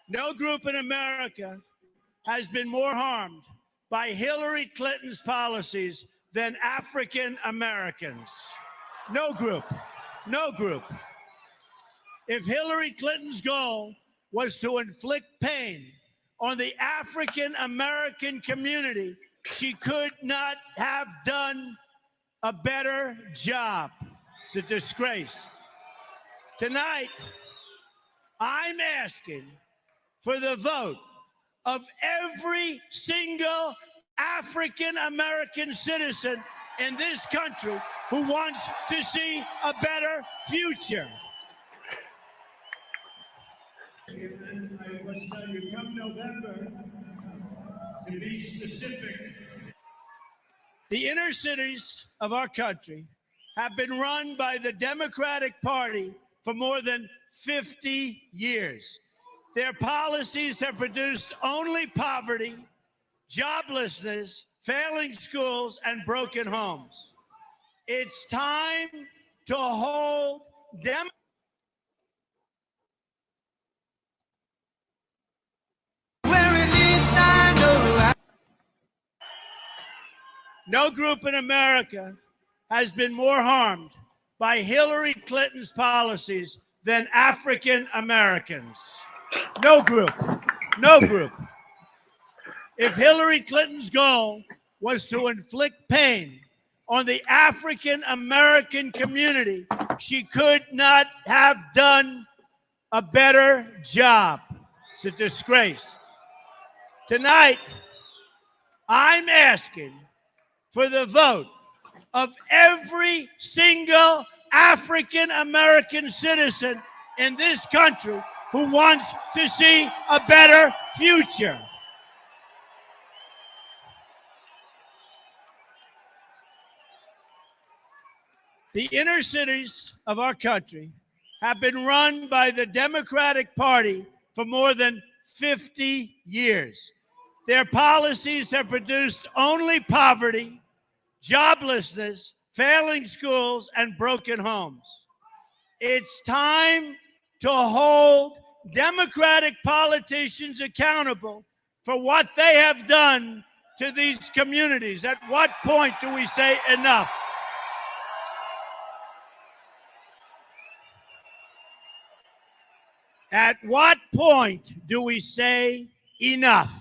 No group in America has been more harmed by Hillary Clinton's policies than African Americans. No group. No group. If Hillary Clinton's goal was to inflict pain on the African American community, she could not have done a better job. It's a disgrace. Tonight, I'm asking for the vote of every single African American citizen in this country who wants to see a better future. And I must tell you, come November, to be specific, the inner cities of our country have been run by the Democratic Party for more than 50 years. Their policies have produced only poverty, joblessness, failing schools, and broken homes. It's time to hold them. No group in America has been more harmed by Hillary Clinton's policies than African Americans. No group. No group. If Hillary Clinton's goal was to inflict pain on the African American community, she could not have done a better job. It's a disgrace. Tonight, I'm asking for the vote of every single African American citizen in this country who wants to see a better future. The inner cities of our country have been run by the Democratic Party for more than 50 years. Their policies have produced only poverty, joblessness, failing schools, and broken homes. It's time to hold Democratic politicians accountable for what they have done to these communities. At what point do we say enough? At what point do we say enough?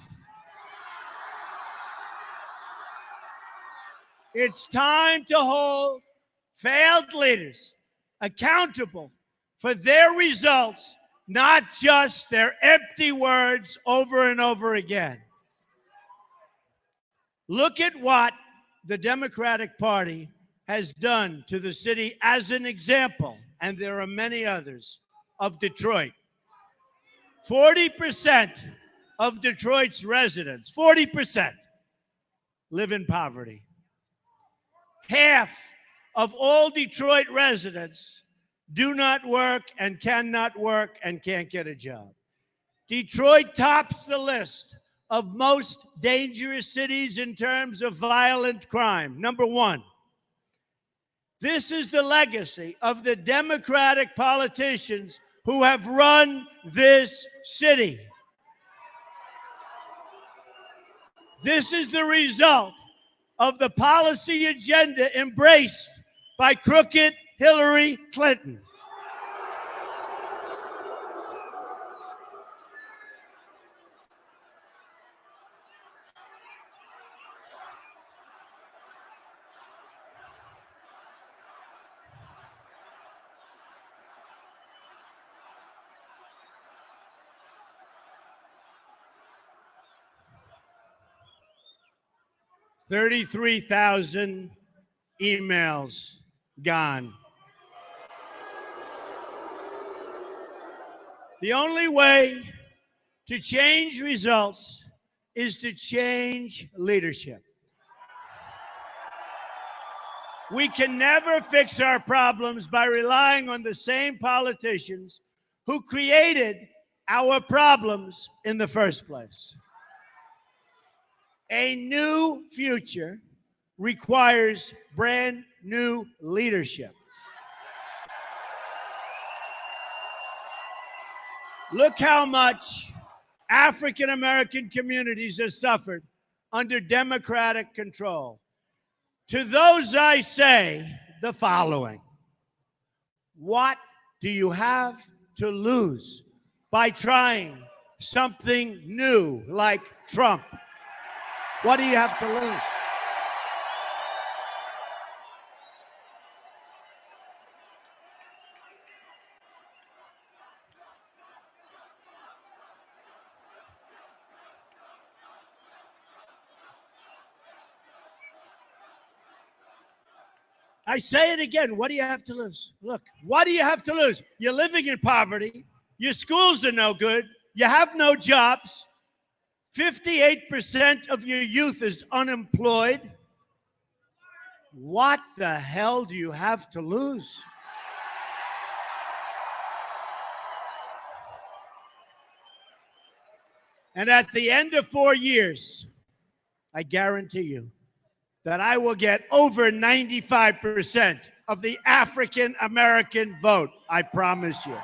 It's time to hold failed leaders accountable for their results, not just their empty words over and over again. Look at what the Democratic Party has done to the city as an example, and there are many others, of Detroit. 40% of Detroit's residents, 40%, live in poverty. Half of all Detroit residents do not work and cannot work and can't get a job. Detroit tops the list of most dangerous cities in terms of violent crime. Number one. This is the legacy of the Democratic politicians who have run this city. This is the result of the policy agenda embraced by crooked Hillary Clinton. $33,000 emails gone. The only way to change results is to change leadership. We can never fix our problems by relying on the same politicians who created our problems in the first place. A new future requires brand new leadership. Look how much African American communities have suffered under Democratic control. To those I say the following: what do you have to lose by trying something new like Trump? What do you have to lose? I say it again. What do you have to lose? Look, what do you have to lose? You're living in poverty. Your schools are no good. You have no jobs. 58% of your youth is unemployed. What the hell do you have to lose? And at the end of 4 years, I guarantee you that I will get over 95% of the African American vote. I promise you.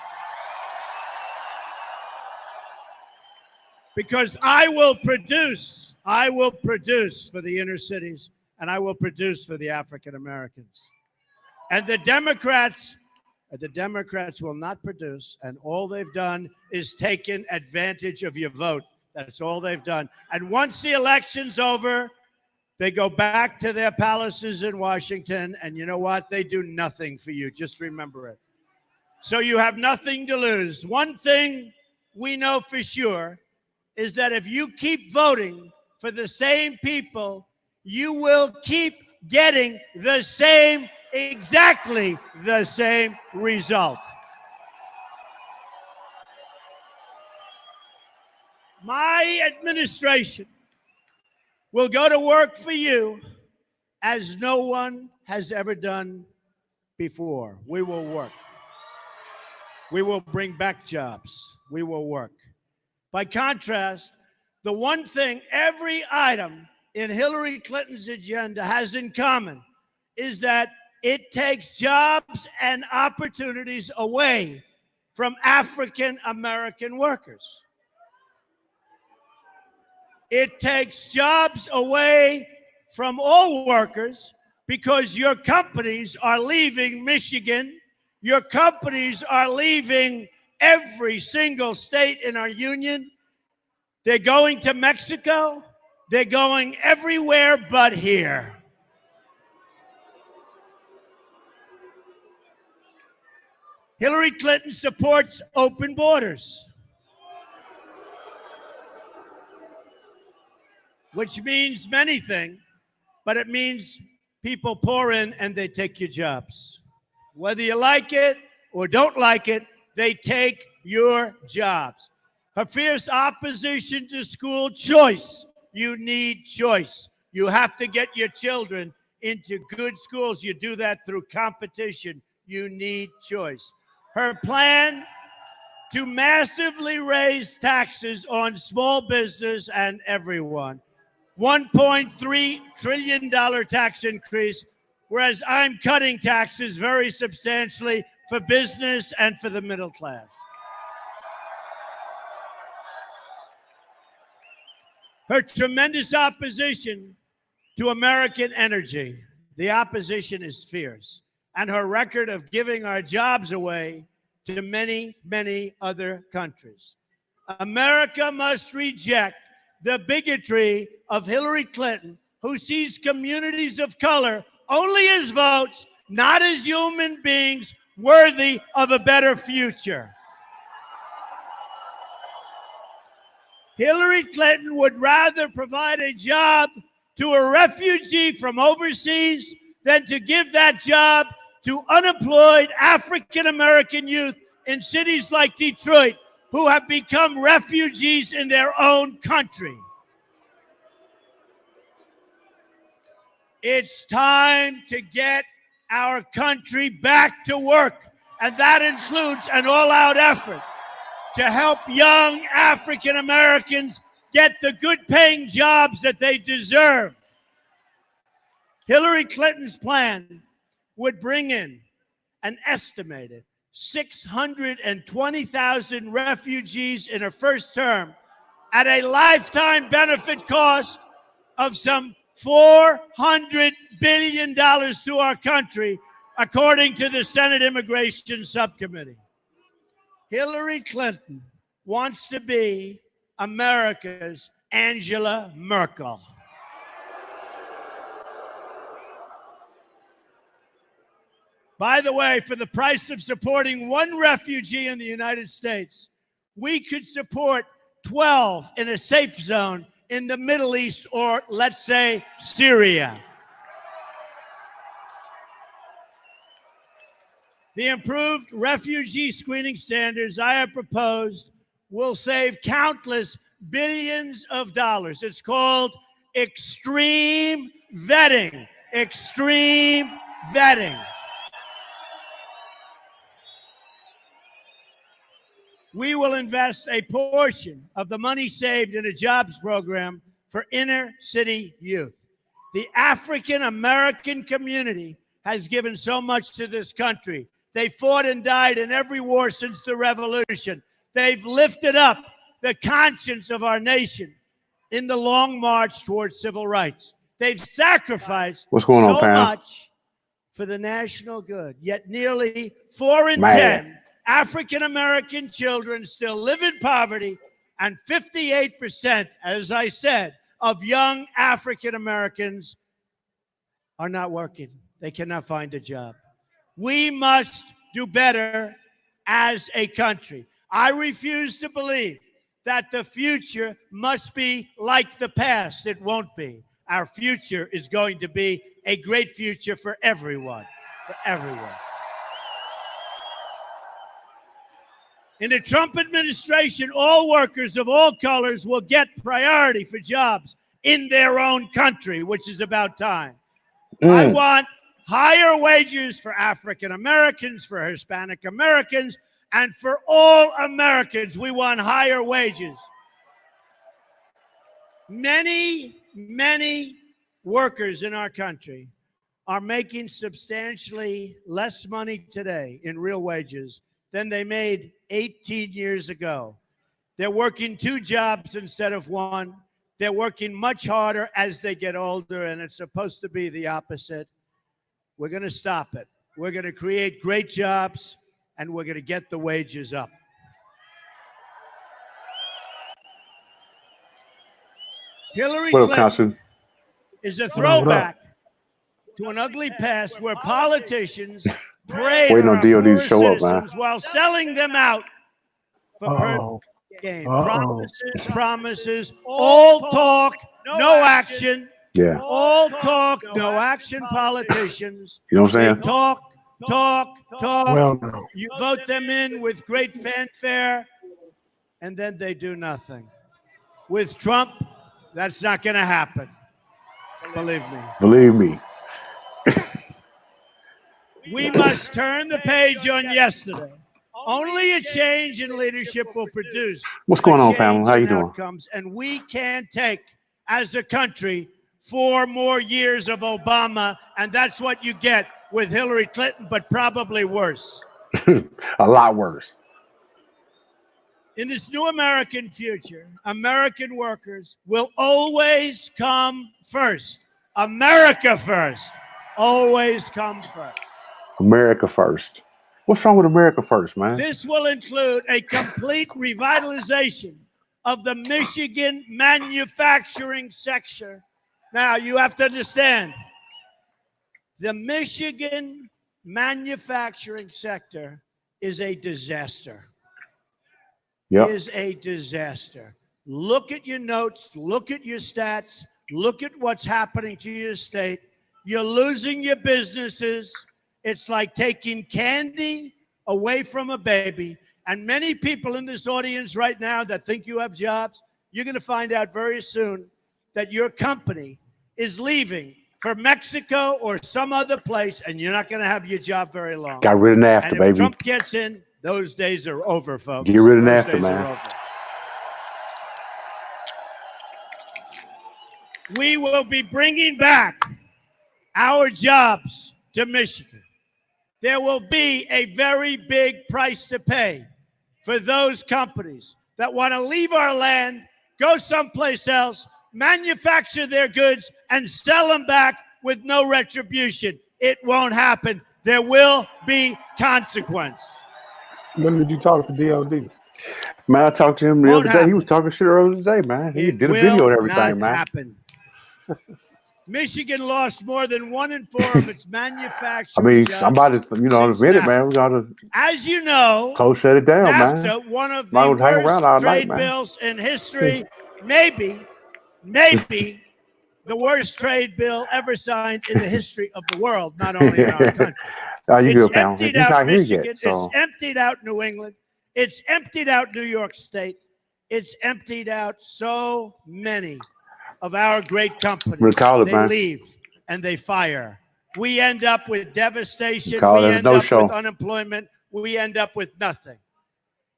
Because I will produce for the inner cities, and I will produce for the African Americans. And the Democrats will not produce, and all they've done is taken advantage of your vote. That's all they've done. And once the election's over, they go back to their palaces in Washington, and you know what? They do nothing for you. Just remember it. So you have nothing to lose. One thing we know for sure is that if you keep voting for the same people, you will keep getting the same, exactly the same result. My administration will go to work for you as no one has ever done before. We will work. We will bring back jobs. We will work. By contrast, the one thing every item in Hillary Clinton's agenda has in common is that it takes jobs and opportunities away from African American workers. It takes jobs away from all workers because your companies are leaving Michigan. Your companies are leaving every single state in our union. They're going to Mexico. They're going everywhere but here. Hillary Clinton supports open borders, which means many things, but it means people pour in and they take your jobs. Whether you like it or don't like it, they take your jobs. Her fierce opposition to school choice. You need choice. You have to get your children into good schools. You do that through competition. You need choice. Her plan to massively raise taxes on small business and everyone. $1.3 trillion tax increase, whereas I'm cutting taxes very substantially for business and for the middle class. Her tremendous opposition to American energy. The opposition is fierce. And her record of giving our jobs away to many, many other countries. America must reject the bigotry of Hillary Clinton, who sees communities of color only as votes, not as human beings worthy of a better future. Hillary Clinton would rather provide a job to a refugee from overseas than to give that job to unemployed African-American youth in cities like Detroit who have become refugees in their own country. It's time to get our country back to work, and that includes an all-out effort to help young African Americans get the good-paying jobs that they deserve. Hillary Clinton's plan would bring in an estimated 620,000 refugees in her first term at a lifetime benefit cost of some $400 billion to our country, according to the Senate Immigration Subcommittee. Hillary Clinton wants to be America's Angela Merkel. By the way, for the price of supporting one refugee in the United States, we could support 12 in a safe zone in the Middle East, or let's say Syria. The improved refugee screening standards I have proposed will save countless billions of dollars. It's called extreme vetting. Extreme vetting. We will invest a portion of the money saved in a jobs program for inner city youth. The African American community has given so much to this country. They fought and died in every war since the revolution. They've lifted up the conscience of our nation in the long march towards civil rights. They've sacrificed so much for the national good. Yet nearly 4 in 10 African American children still live in poverty, and 58%, as I said, of young African Americans are not working. They cannot find a job. We must do better as a country. I refuse to believe that the future must be like the past. It won't be. Our future is going to be a great future for everyone. For everyone. In the Trump administration, all workers of all colors will get priority for jobs in their own country, which is about time. I want higher wages for African Americans, for Hispanic Americans, and for all Americans. We want higher wages. Many workers in our country are making substantially less money today in real wages than they made 18 years ago. They're working 2 jobs instead of 1. They're working much harder as they get older, and it's supposed to be the opposite. We're going to stop it. We're going to create great jobs, and we're going to get the wages up. Hillary Clinton is a throwback to an ugly past where politicians preyed on our poor citizens while selling them out for personal gain. Promises, all talk, no action. Yeah. All talk, no action politicians. You know what I'm saying? They talk. Well, no. You vote them in with great fanfare, and then they do nothing. With Trump, that's not going to happen. Believe me. Believe me. We must turn the page on yesterday. Only a change in leadership will produce. What's going on, Pamela? How you doing? Outcomes, and we can't take, as a country, 4 more years of Obama, and that's what you get with Hillary Clinton, but probably worse. A lot worse. In this new American future, American workers will always come first. America first. Always come first. America first. What's wrong with America first, man? This will include a complete revitalization of the Michigan manufacturing sector. Now, you have to understand, the Michigan manufacturing sector is a disaster. Yep. Is a disaster. Look at your notes, look at your stats, look at what's happening to your state. You're losing your businesses. It's like taking candy away from a baby. And many people in this audience right now that think you have jobs, you're going to find out very soon that your company is leaving for Mexico or some other place, and you're not going to have your job very long. Got rid of NAFTA, and if baby. Trump gets in, those days are over, folks. Get rid of NAFTA, man. We will be bringing back our jobs to Michigan. There will be a very big price to pay for those companies that want to leave our land, go someplace else, manufacture their goods, and sell them back with no retribution. It won't happen. There will be consequence. When did you talk to DOD? Man, I talked to him the Won't other day. He happen. was talking shit earlier today, man. He It did a will video and everything, not man. happen. Michigan lost more than 1 in 4 of its I manufacturing mean, jobs. somebody, since admit it, NAFTA. man. We gotta As you know, shut it down, NAFTA, man. one of Might the as well hang around all worst night, trade man. bills in history, maybe the worst trade bill ever signed in the history of the world, not only in our country. Oh, you It's good, pal. emptied He's out not here Michigan. yet, so. It's emptied out New England. It's emptied out New York State. It's emptied out so many of our great companies. Recall it, They man. leave and they fire. We end up with devastation. Recall We it. end No up show. with unemployment. We end up with nothing.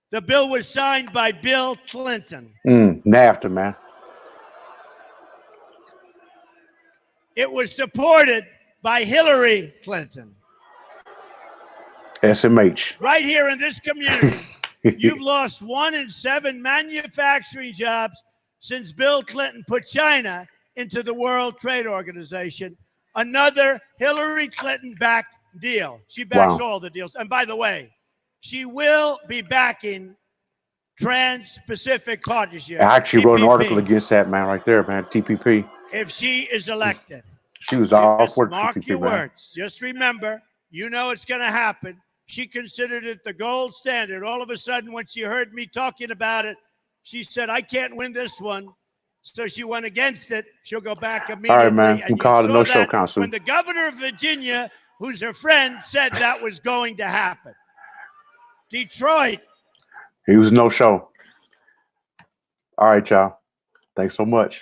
The bill was signed by Bill Clinton. NAFTA, man. It was supported by Hillary Clinton. SMH. Right here in this community, you've lost 1 in 7 manufacturing jobs since Bill Clinton put China into the World Trade Organization. Another Hillary Clinton-backed deal. She backs all the deals. And by the way, she will be backing Trans-Pacific Partnership. I actually wrote an TPP, article against that, man, right there, man. TPP. if she is elected. She was all for Mark TPP, your man. words. Just remember, you know it's going to happen. She considered it the gold standard. All of a sudden, when she heard me talking about it, she said, I can't win this one. So she went against it. She'll go back immediately. All right, man. And We call it a saw no-show that council. when the governor of Virginia, who's her friend, said that was going to happen. Detroit. He was no show. All right, y'all. Thanks so much.